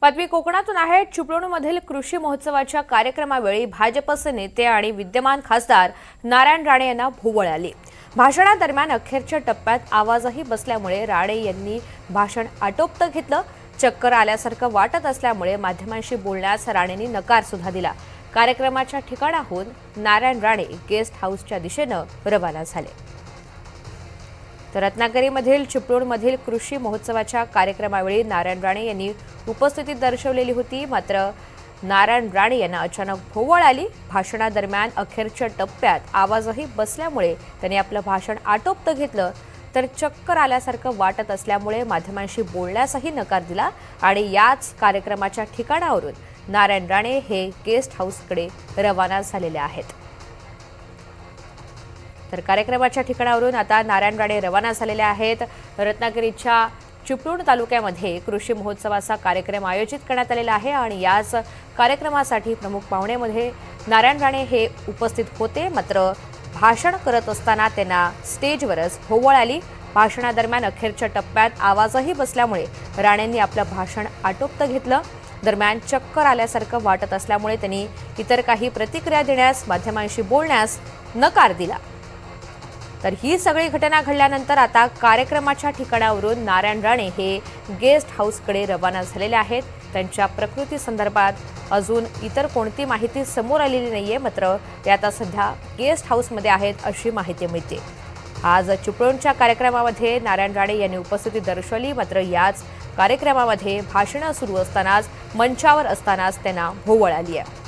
बातमी कोकणातून आहे। चिपळूणमधील कृषी महोत्सवाच्या कार्यक्रमावेळी भाजपचे नेते आणि विद्यमान खासदार नारायण राणे यांना भोवळ आली। भाषणादरम्यान अखेरच्या टप्प्यात आवाजही बसल्यामुळे राणे यांनी भाषण आटोपतं घेतलं। चक्कर आल्यासारखं वाटत असल्यामुळे माध्यमांशी बोलण्यास राणेंनी नकार सुद्धा दिला। कार्यक्रमाच्या ठिकाणाहून नारायण राणे गेस्ट हाऊसच्या दिशेनं रवाना झाले। तर रत्नागिरीमधील चिपळूणमधील कृषी महोत्सवाच्या कार्यक्रमावेळी नारायण राणे यांनी उपस्थिती दर्शवलेली होती। मात्र नारायण राणे यांना अचानक भोवळ आली। भाषणादरम्यान अखेरच्या टप्प्यात आवाजही बसल्यामुळे त्यांनी आपलं भाषण आटोपतं घेतलं, तर चक्कर आल्यासारखं वाटत असल्यामुळे माध्यमांशी बोलण्यासही नकार दिला आणि याच कार्यक्रमाच्या ठिकाणावरून नारायण राणे हे गेस्ट हाऊसकडे रवाना झालेले आहेत। तर कार्यक्रमाच्या ठिकाणावरून आता नारायण राणे रवाना झालेले आहेत। रत्नागिरीच्या चिपळूण तालुक्यामध्ये कृषी महोत्सवाचा कार्यक्रम आयोजित करण्यात आलेला आहे आणि याच कार्यक्रमासाठी प्रमुख पाहुण्यामध्ये नारायण राणे हे उपस्थित होते। मात्र भाषण करत असताना त्यांना स्टेजवरच भोवळ आली। भाषणादरम्यान अखेरच्या टप्प्यात आवाजही बसल्यामुळे राणेंनी आपलं भाषण आटोपतं घेतलं। दरम्यान चक्कर आल्यासारखं वाटत असल्यामुळे त्यांनी इतर काही प्रतिक्रिया देण्यास, माध्यमांशी बोलण्यास नकार दिला। तर ही सगळी घटना घडल्यानंतर आता कार्यक्रमाच्या ठिकाणावरून नारायण राणे हे गेस्ट हाऊसकडे रवाना झालेले आहेत। त्यांच्या प्रकृती संदर्भात अजून इतर कोणती माहिती समोर आलेली नाहीये, मात्र ते आता सध्या गेस्ट हाऊसमध्ये आहेत अशी माहिती मिळते। आज चिपळूणच्या कार्यक्रमामध्ये नारायण राणे यांनी उपस्थिती दर्शवली, मात्र याच कार्यक्रमामध्ये भाषणं सुरू असतानाच, मंचावर असतानाच त्यांना भोवळ आली आहे।